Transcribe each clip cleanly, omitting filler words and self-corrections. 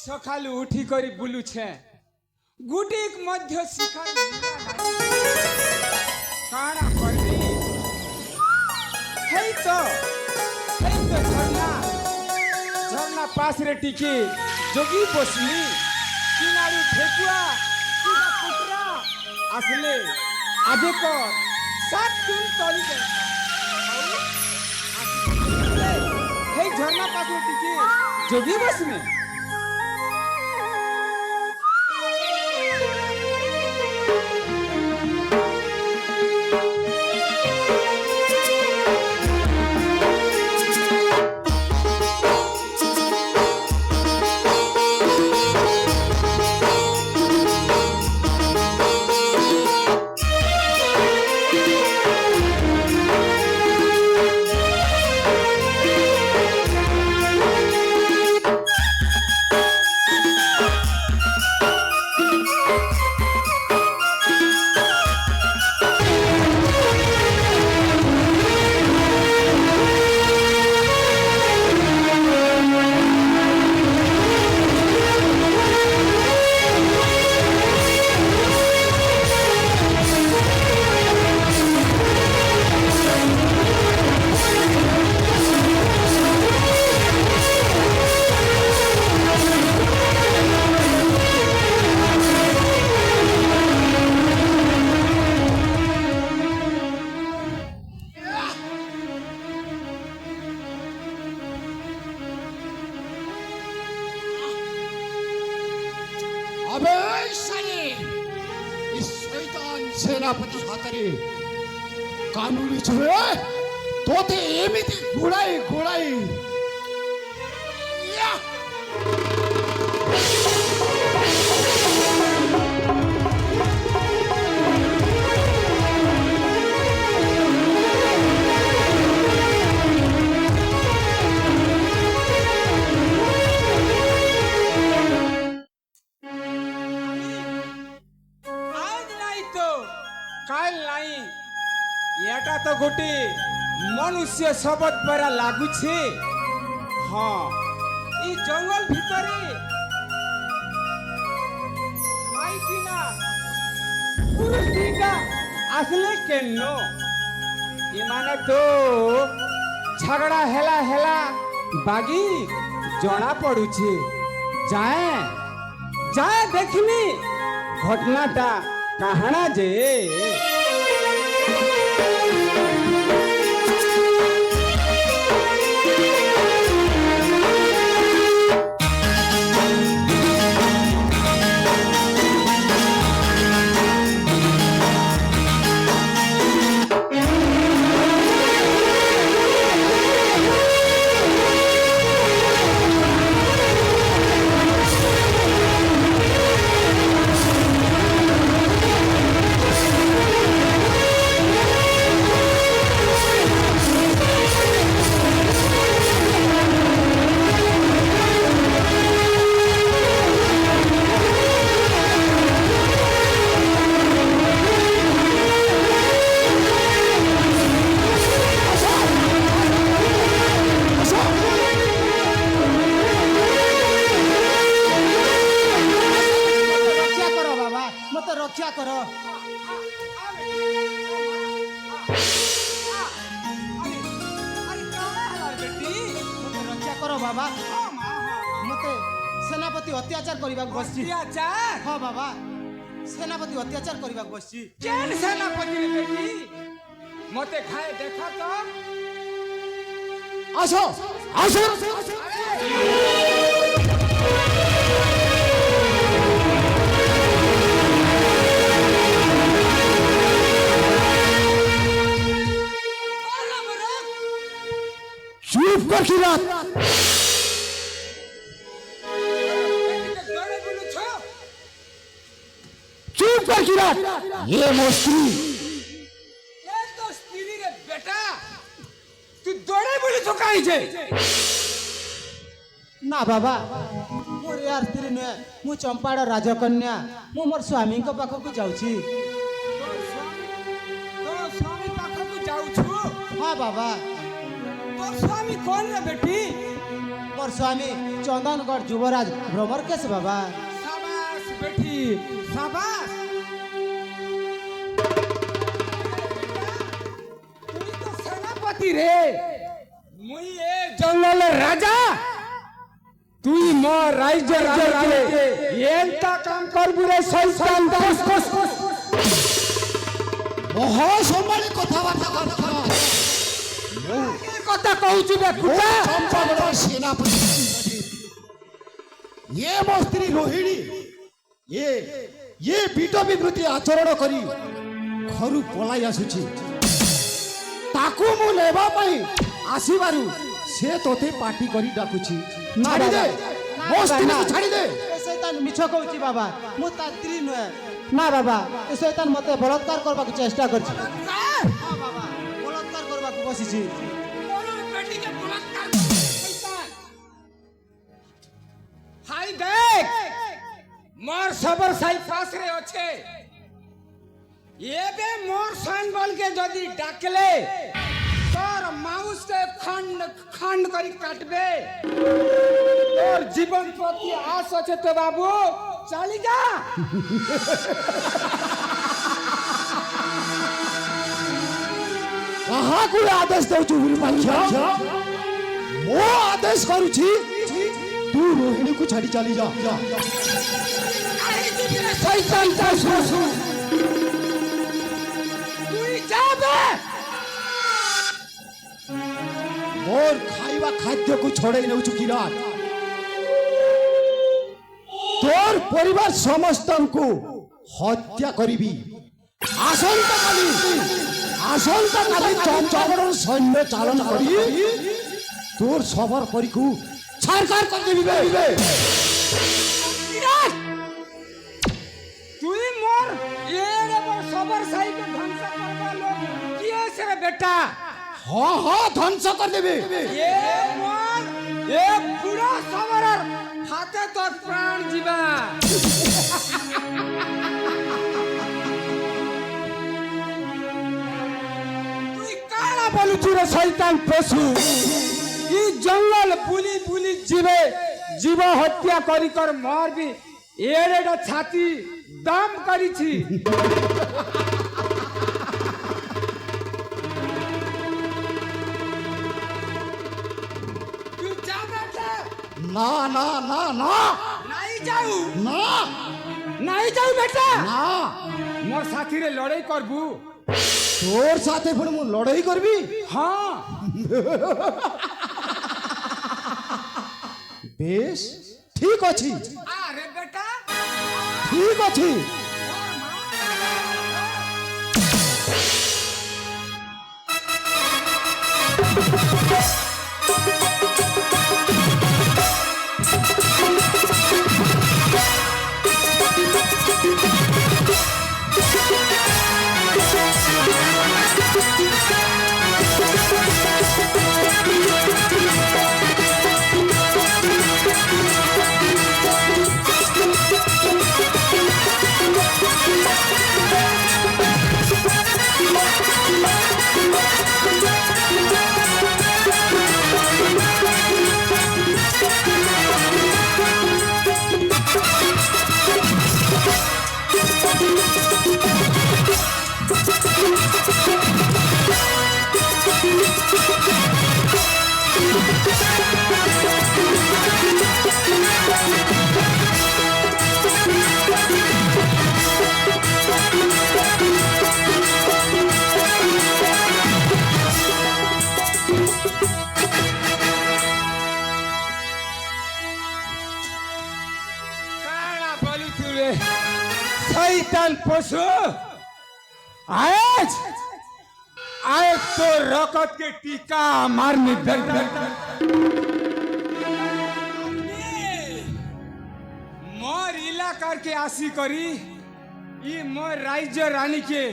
सकालू उठी करी बुलुछे गुटिक मध्य शिखर काना करबी हेई तो झरना झरना पास रे टिके जोगी बसली किनारू ठेकुआ किना पुत्रा आसले आगे कर 7 दिन तली गए हेई झरना पास रे टिके जोगी बसली सेनापति हातरे कानूनी छुए तोते एमिति गुड़ाई गुड़ाई या तो गोटे मनुष्य शब्द परा लागुछे हाँ ई जंगल भितरे माइकिना पुरुषिका आसले केनो ई माने तो झगड़ा हेला हेला बागी जना पड़ुछे जाए जाए देखनी घटनाटा कहाना जे रक्षा करो रक्षा करो बाबा मते सेनापति अत्याचार करबा बसची अत्याचार हां बाबा सेनापति अत्याचार करबा बसची केन सेनापति रे बेटी मते खाए देखा तो आसो आसो चुप कर किरात चुप कर किरात ये मोस्त्री ये तो स्त्री रे बेटा तू दौड़े बोली तो काई जे ना बाबा मोर यार स्त्री न मु चंपाड़ राजकन्या मु मोर स्वामी को पाख को जाउची तो स्वामी पाख को जाउ छु हां बाबा तो स्वामी कौन रे बेटी मोर स्वामी चंदनगढ़ युवराज भ्रमर केस बाबा। शाबाश बेटी शाबाश। তুই তো সেনাপতি রে, মুই এ জঙ্গলের রাজা, তুই মোর রাজ্য রাজে এন্তা কাম করবু রে শয়তান দাস। মহাসম্মানে কথাবার্তা করছ কথা কହୁଛୁ বে কুটা। চম্পাবড় সেনাপতি এ ମୋ ସ୍ତ୍ରୀ ରୋହିଣୀ ଏ ବିଟ ବିବୃତ୍ତି ଆଚରଣ କରି ଘରୁ ପଳାଇ ଆସୁଛି। ତାକୁ ମୁଁ ନେବା ପାଇଁ ଆସିବାରୁ ସେ ତୋତେ ପାଟି କରି ଡାକୁଛି। ଛାଡ଼ିଦେ, ମୋ ସ୍ତ୍ରୀକୁ ଛାଡ଼ିଦେ। ଏ ଶୈତାନ ମିଛ କହୁଛି ବାବା, ମୁଁ ତା ସ୍ତ୍ରୀ ନୁହେଁ। ନା ବାବା, ଏ ଶୈତାନ ମତେ ବଳାତ୍କାର କରିବାକୁ ଚେଷ୍ଟା କରିଛି। ହଁ ବାବା, ବଳାତ୍କାର କରିବାକୁ ବସିଛି। হাই দেখ মোর সবর সাই পাশ রে আছে, এবে মোর সাইন বলকে যদি ডাকলে তোর মাউস কে খন্ড খন্ড করি কাটবে। তোর জীবন প্রতি আশ আছে তো বাবু, চালি যা। କାହାକୁ ଆଦେଶ ଦେଉଛୁ ବିରୂପାକ୍ଷ? ମୋ ଆଦେଶ କରୁଛି, ତୁ ରୋହିଣୀକୁ ଛାଡ଼ି ଚାଲି ଯା। শয়তান দাস, তুই যাবে। ମୋର ଖାଇବା ଖାଦ୍ୟକୁ ଛଡ଼େଇ ନେଉଛୁ କିରାଟ। ତୋର ପରିବାର ସମସ୍ତଙ୍କୁ ହତ୍ୟା କରିବି। ଆସନ୍ତାକାଲି ଚମ୍ପାବରର ସୈନ୍ୟ ଚାଳନ କରି তোর সবার পরিকু ছারকার করে দিবে। তুই মোর এড়ে মোর সবর সাইকে ধ্বংস করবা লোক কি আছে রে বেটা? হ্যাঁ হ্যাঁ ধ্বংস করে দেবে। এ মোর এ পুরা সবরের হাতে তোর প্রাণ ଯିବା। তুই কারা বলুছু রে শয়তান পশু? ই জঙ্গল বুলি বুলি জীবে জীব হত্যা করি কর মারবি এড়েটা ছাতি দাম করিছি। তুই যা বেটা। না না না না নাই যাও, না নাই যাও বেটা। না, মোর সাথীরে লড়াই করবু। তোর সাথে পুଣି ମୁଁ লড়াই করবি? হ্যাঁ বেশ ঠিক ଅଛି, আরে বেটা ঠিক ଅଛି। কারা বলুছু রে শয়তান পশু? আজ আজ তো রকত के टीका मारने डर मोर इलाकार के आसी करी ই মোর রাজ্য রানীকে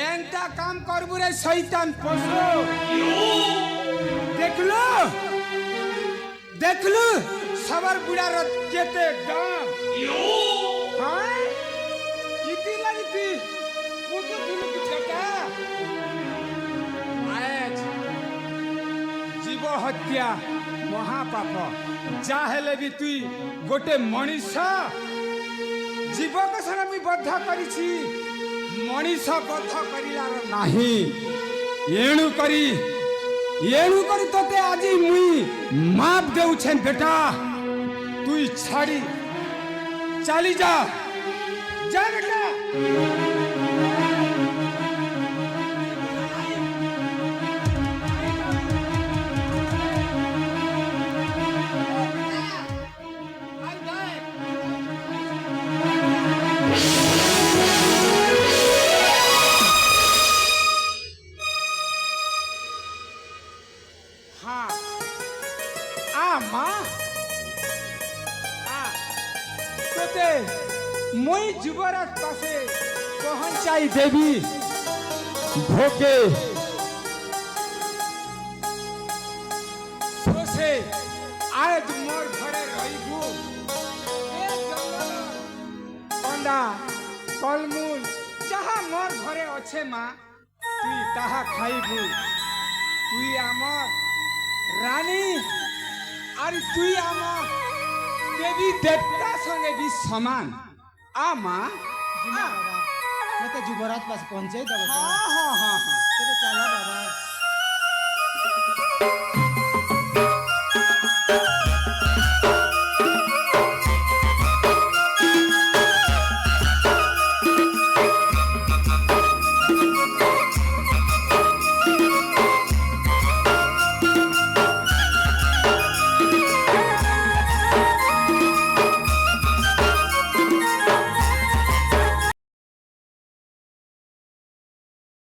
এন্তা কাম করবু রে শয়তান পশু। দেখলু দেখলু সবার বুড়ার কেতে দাম। হ্যাঁ ইতি লাগিতি পুতু দিলু কি বেটা। আজ জীব হত্যা ମହାପାପ ଯା ହେଲେ ବି ତୁଇ ଗୋଟେ ମଣିଷ ଜୀବକ ସାରା ମୁଇଁ ବଦ୍ଧ କରିଛି ମଣିଷ ବଦ୍ଧ କରିଲାର ନାହିଁ ଏଣୁ କରି ତତେ ଆଜି ମୁଇଁ ମାପ ଦେଉଛେ ବେଟା তুই ছাড়ি চালি যা যা বেটা হ্যাঁ মা তোতে মই যুবরাজ পাশে পৌঁছাই দেবী ভোগে সোসে আজ মোর ঘরে রইবু এ জঙ্গল কন্দা কলমূল যাহা মোর ঘরে আছে মা তুই তাহা খাইবু তুই আমার রানী আর তুই আমার দেবী দেবতা সঙ্গে বি সমান আমা जिना बाबा मैं तो युवराज पास पहुंचे दबो हाँ हाँ हाँ हाँ तेरे चला बाबा